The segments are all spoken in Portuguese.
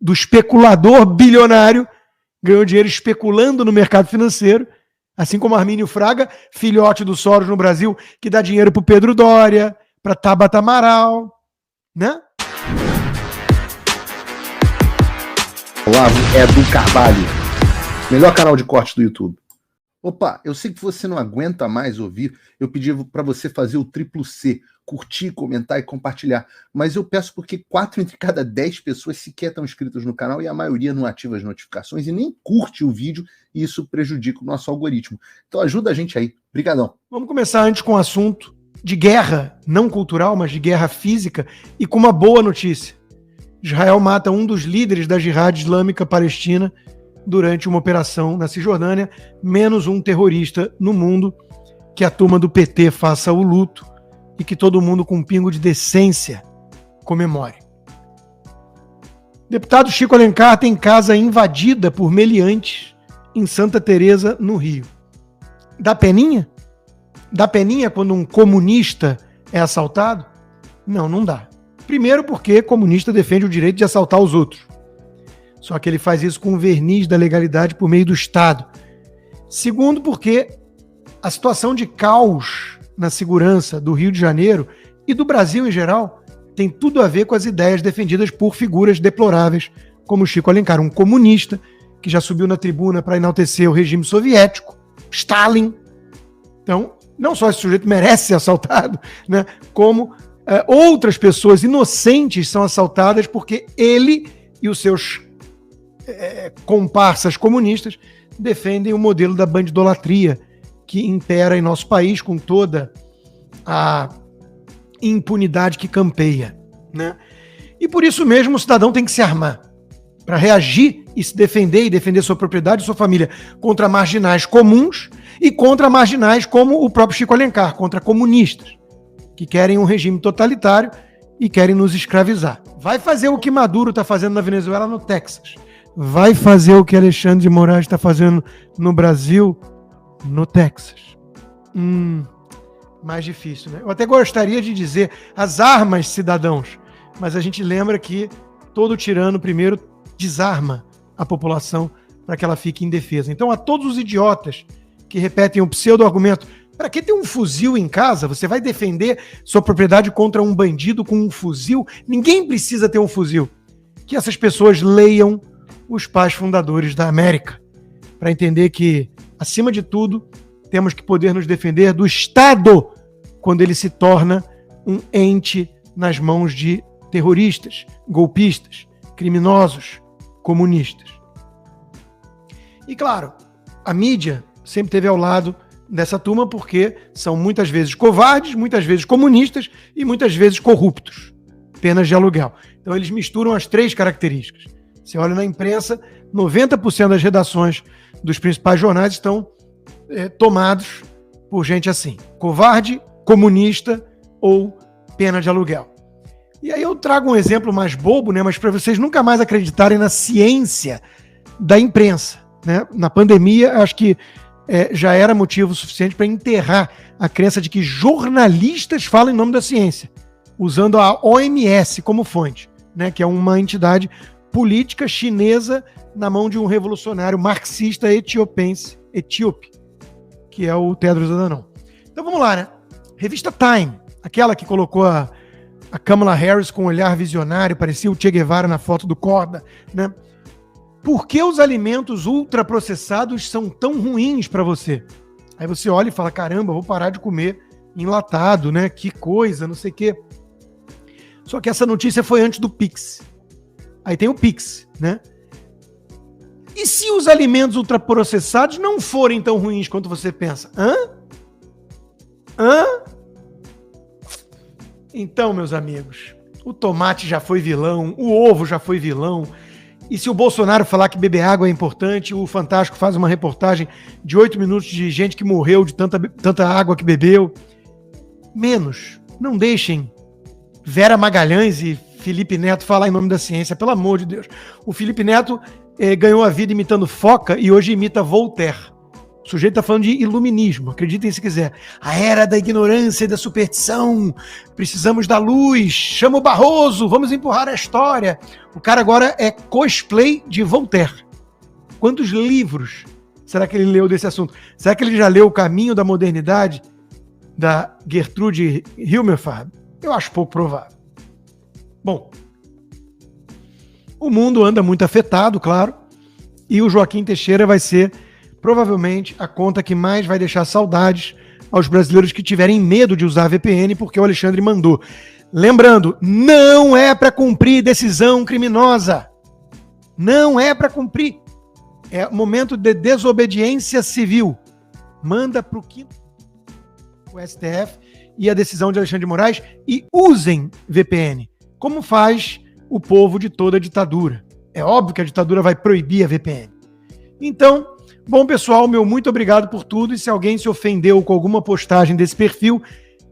do especulador bilionário, ganhou dinheiro especulando no mercado financeiro, assim como Armínio Fraga, filhote do Soros no Brasil, que dá dinheiro para o Pedro Doria, para Tabata Amaral, né? Olavo Edu Carvalho, melhor canal de corte do YouTube. Opa, eu sei que você não aguenta mais ouvir, eu pedi para você fazer o triplo C, curtir, comentar e compartilhar, mas eu peço porque 4 entre cada 10 pessoas sequer estão inscritas no canal e a maioria não ativa as notificações e nem curte o vídeo e isso prejudica o nosso algoritmo. Então ajuda a gente aí. Brigadão. Vamos começar antes com um assunto de guerra, não cultural, mas de guerra física e com uma boa notícia. Israel mata um dos líderes da Jihad Islâmica Palestina durante uma operação na Cisjordânia, menos um terrorista no mundo, que a turma do PT faça o luto e que todo mundo com um pingo de decência comemore. Deputado Chico Alencar tem casa invadida por meliantes em Santa Teresa, no Rio. Dá peninha? Dá peninha quando um comunista é assaltado? Não, não dá. Primeiro porque comunista defende o direito de assaltar os outros. Só que ele faz isso com o verniz da legalidade por meio do Estado. Segundo porque a situação de caos na segurança do Rio de Janeiro e do Brasil em geral tem tudo a ver com as ideias defendidas por figuras deploráveis como Chico Alencar, um comunista que já subiu na tribuna para enaltecer o regime soviético, Stalin. Então, não só esse sujeito merece ser assaltado, né, como outras pessoas inocentes são assaltadas porque ele e os seus comparsas comunistas defendem o modelo da bandidolatria que impera em nosso país com toda a impunidade que campeia, né? E por isso mesmo o cidadão tem que se armar para reagir e se defender e defender sua propriedade e sua família contra marginais comuns e contra marginais como o próprio Chico Alencar, contra comunistas que querem um regime totalitário e querem nos escravizar. Vai fazer o que Maduro está fazendo na Venezuela, no Texas. Vai fazer o que Alexandre de Moraes está fazendo no Brasil, no Texas. Mais difícil, né? Eu até gostaria de dizer as armas, cidadãos, mas a gente lembra que todo tirano primeiro desarma a população para que ela fique indefesa. Então, a todos os idiotas que repetem o pseudo-argumento, para que ter um fuzil em casa? Você vai defender sua propriedade contra um bandido com um fuzil? Ninguém precisa ter um fuzil. Que essas pessoas leiam os pais fundadores da América, para entender que, acima de tudo, temos que poder nos defender do Estado quando ele se torna um ente nas mãos de terroristas, golpistas, criminosos, comunistas. E claro, a mídia sempre esteve ao lado dessa turma porque são muitas vezes covardes, muitas vezes comunistas e muitas vezes corruptos. Penas de aluguel. Então eles misturam as 3 características. Você olha na imprensa, 90% das redações dos principais jornais estão tomados por gente assim. Covarde, comunista ou pena de aluguel. E aí eu trago um exemplo mais bobo, né, mas para vocês nunca mais acreditarem na ciência da imprensa, né? Na pandemia, acho que já era motivo suficiente para enterrar a crença de que jornalistas falam em nome da ciência, usando a OMS como fonte, né, que é uma entidade política chinesa na mão de um revolucionário marxista etíope, que é o Tedros Adhanom. Então vamos lá, né? Revista Time, aquela que colocou a Kamala Harris com um olhar visionário, parecia o Che Guevara na foto do Corda, né? Por que os alimentos ultraprocessados são tão ruins para você? Aí você olha e fala, caramba, vou parar de comer enlatado, né? Que coisa, não sei o quê. Só que essa notícia foi antes do Pix. Aí tem o Pix, né? E se os alimentos ultraprocessados não forem tão ruins quanto você pensa? Então, meus amigos, o tomate já foi vilão, o ovo já foi vilão. E se o Bolsonaro falar que beber água é importante, o Fantástico faz uma reportagem de 8 minutos de gente que morreu de tanta água que bebeu. Menos. Não deixem Vera Magalhães e Felipe Neto falar em nome da ciência, pelo amor de Deus. O Felipe Neto ganhou a vida imitando Foca e hoje imita Voltaire, O sujeito está falando de iluminismo, acreditem se quiser. A era da ignorância e da superstição, precisamos da luz, chama o Barroso, vamos empurrar a história. O cara agora é cosplay de Voltaire. Quantos livros será que ele leu desse assunto? Será que ele já leu O Caminho da Modernidade, da Gertrude Himmelfarb? Eu acho pouco provável. Bom, o mundo anda muito afetado, claro, e o Joaquim Teixeira vai ser provavelmente a conta que mais vai deixar saudades aos brasileiros que tiverem medo de usar VPN, porque o Alexandre mandou. Lembrando, não é para cumprir decisão criminosa. Não é para cumprir. É momento de desobediência civil. Manda para o STF e a decisão de Alexandre de Moraes e usem VPN, como faz o povo de toda a ditadura. É óbvio que a ditadura vai proibir a VPN. Então, bom, pessoal, meu muito obrigado por tudo. E se alguém se ofendeu com alguma postagem desse perfil,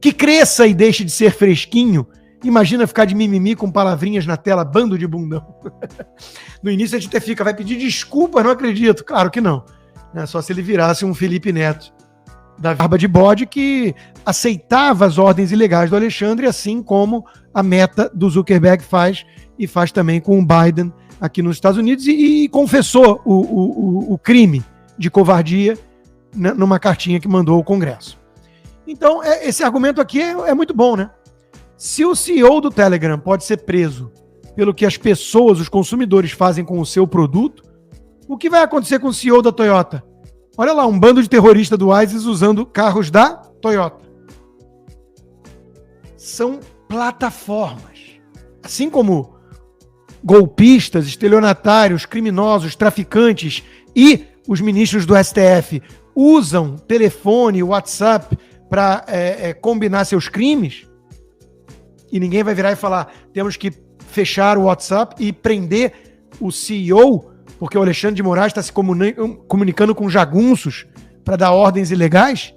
que cresça e deixe de ser fresquinho. Imagina ficar de mimimi com palavrinhas na tela, bando de bundão. No início a gente até fica, vai pedir desculpa, não acredito. Claro que não. É só se ele virasse um Felipe Neto da barba de bode que aceitava as ordens ilegais do Alexandre, assim como a Meta do Zuckerberg faz e faz também com o Biden aqui nos Estados Unidos e confessou o crime de covardia, né, numa cartinha que mandou ao Congresso. Então, esse argumento aqui é muito bom, né? Se o CEO do Telegram pode ser preso pelo que as pessoas, os consumidores fazem com o seu produto, o que vai acontecer com o CEO da Toyota? Olha lá, um bando de terroristas do ISIS usando carros da Toyota. São plataformas. Assim como golpistas, estelionatários, criminosos, traficantes e os ministros do STF usam telefone, WhatsApp para combinar seus crimes, e ninguém vai virar e falar, temos que fechar o WhatsApp e prender o CEO, porque o Alexandre de Moraes está se comunicando com jagunços para dar ordens ilegais.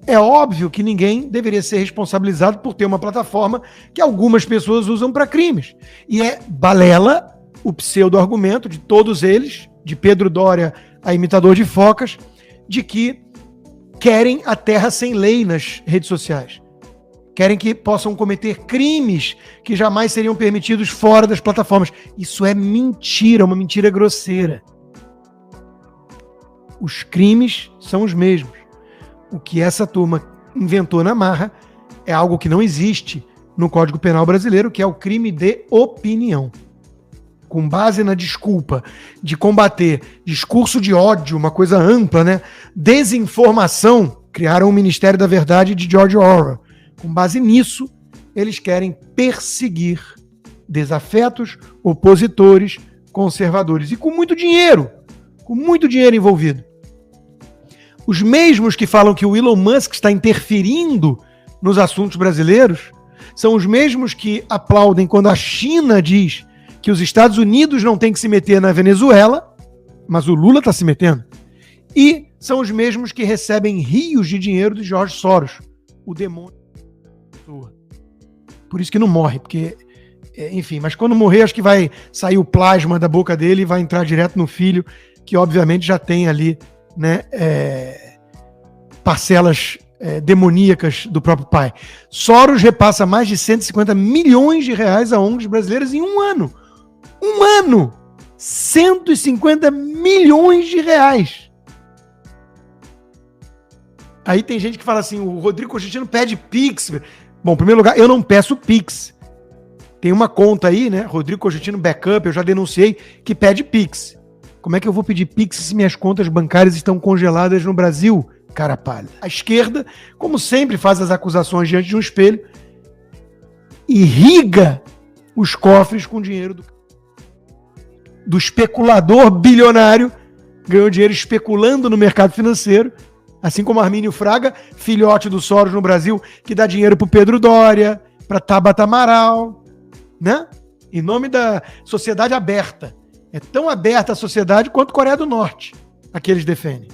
É óbvio que ninguém deveria ser responsabilizado por ter uma plataforma que algumas pessoas usam para crimes. E é balela o pseudo-argumento de todos eles, de Pedro Doria a imitador de focas, de que querem a terra sem lei nas redes sociais. Querem que possam cometer crimes que jamais seriam permitidos fora das plataformas. Isso é mentira, uma mentira grosseira. Os crimes são os mesmos. O que essa turma inventou na marra é algo que não existe no Código Penal brasileiro, que é o crime de opinião. Com base na desculpa de combater discurso de ódio, uma coisa ampla, né? Desinformação, criaram o Ministério da Verdade de George Orwell. Com base nisso, eles querem perseguir desafetos, opositores, conservadores. E com muito dinheiro envolvido. Os mesmos que falam que o Elon Musk está interferindo nos assuntos brasileiros são os mesmos que aplaudem quando a China diz que os Estados Unidos não têm que se meter na Venezuela, mas o Lula está se metendo. E são os mesmos que recebem rios de dinheiro de George Soros, o demônio. Por isso que não morre, porque, enfim, mas quando morrer acho que vai sair o plasma da boca dele e vai entrar direto no filho, que obviamente já tem ali, né, parcelas demoníacas do próprio pai. Soros repassa mais de 150 milhões de reais a ONGs brasileiras em um ano. 150 milhões de reais. Aí tem gente que fala assim, o Rodrigo Constantino pede Pix. Bom, em primeiro lugar, eu não peço Pix. Tem uma conta aí, né? Rodrigo Constantino Backup, eu já denunciei, que pede Pix. Como é que eu vou pedir Pix se minhas contas bancárias estão congeladas no Brasil? Cara pálida. A esquerda, como sempre, faz as acusações diante de um espelho, irriga os cofres com dinheiro do especulador bilionário, ganhou dinheiro especulando no mercado financeiro, assim como Armínio Fraga, filhote do Soros no Brasil, que dá dinheiro para o Pedro Doria, para Tabata Amaral, né? Em nome da sociedade aberta. É tão aberta a sociedade quanto Coreia do Norte, a que eles defendem,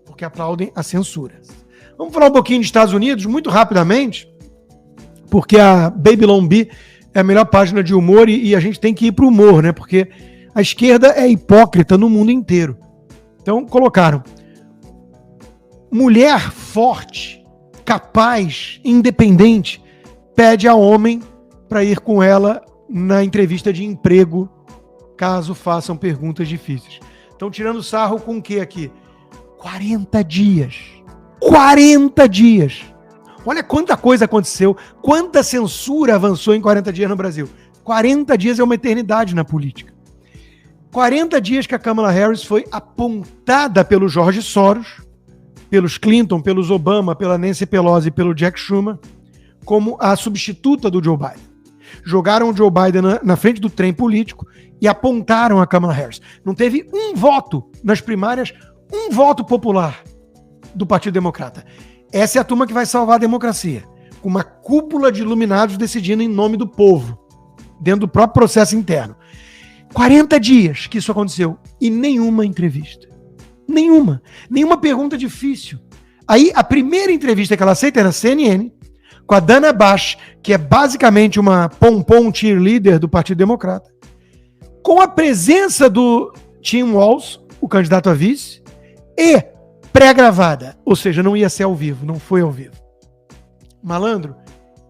porque aplaudem a censura. Vamos falar um pouquinho de Estados Unidos, muito rapidamente, porque a Babylon Bee é a melhor página de humor e a gente tem que ir para o humor, né? Porque a esquerda é hipócrita no mundo inteiro. Então, colocaram: mulher forte, capaz, independente, pede a homem para ir com ela na entrevista de emprego, caso façam perguntas difíceis. Estão tirando sarro com o que aqui? 40 dias. 40 dias. Olha quanta coisa aconteceu, quanta censura avançou em 40 dias no Brasil. 40 dias é uma eternidade na política. 40 dias que a Kamala Harris foi apontada pelo George Soros, pelos Clinton, pelos Obama, pela Nancy Pelosi e pelo Jack Schumer, como a substituta do Joe Biden. Jogaram o Joe Biden na frente do trem político e apontaram a Kamala Harris. Não teve um voto nas primárias, um voto popular do Partido Democrata. Essa é a turma que vai salvar a democracia, com uma cúpula de iluminados decidindo em nome do povo, dentro do próprio processo interno. 40 dias que isso aconteceu e nenhuma entrevista. Nenhuma pergunta difícil. Aí a primeira entrevista que ela aceita é na CNN, com a Dana Bash, que é basicamente uma pompom cheerleader do Partido Democrata, com a presença do Tim Walz, o candidato a vice, e pré-gravada, ou seja, não ia ser ao vivo, não foi ao vivo. Malandro,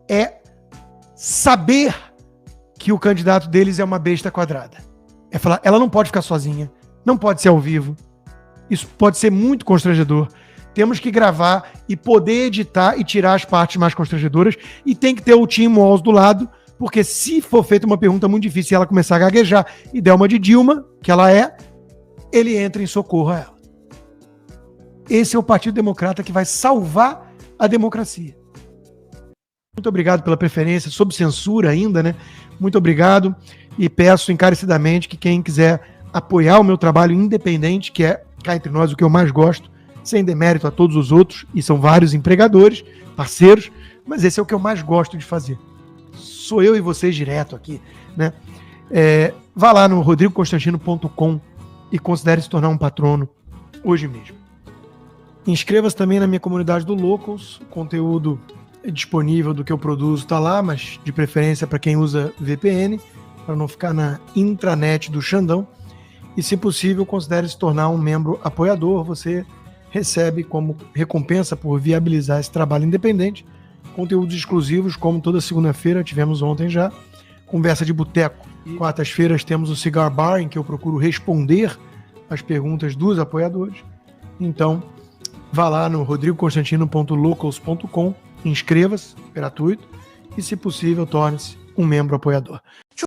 é saber que o candidato deles é uma besta quadrada. É falar, ela não pode ficar sozinha, não pode ser ao vivo. Isso pode ser muito constrangedor. Temos que gravar e poder editar e tirar as partes mais constrangedoras. E tem que ter o Tim Walz do lado, porque se for feita uma pergunta muito difícil e ela começar a gaguejar e der uma de Dilma, que ela é, ele entra em socorro a ela. Esse é o Partido Democrata que vai salvar a democracia. Muito obrigado pela preferência, sob censura ainda, né? Muito obrigado e peço encarecidamente que quem quiser apoiar o meu trabalho independente, que é, cá entre nós, o que eu mais gosto, sem demérito a todos os outros, e são vários empregadores, parceiros, mas esse é o que eu mais gosto de fazer. Sou eu e vocês direto aqui, né? Vá lá no rodrigoconstantino.com e considere se tornar um patrono hoje mesmo. Inscreva-se também na minha comunidade do Locals, o conteúdo disponível do que eu produzo está lá, mas de preferência para quem usa VPN, para não ficar na intranet do Xandão. E, se possível, considere se tornar um membro apoiador. Você recebe como recompensa por viabilizar esse trabalho independente conteúdos exclusivos, como toda segunda-feira, tivemos ontem já, conversa de boteco. Quartas-feiras temos o Cigar Bar, em que eu procuro responder as perguntas dos apoiadores. Então, vá lá no rodrigoconstantino.locals.com, inscreva-se, gratuito, e, se possível, torne-se um membro apoiador.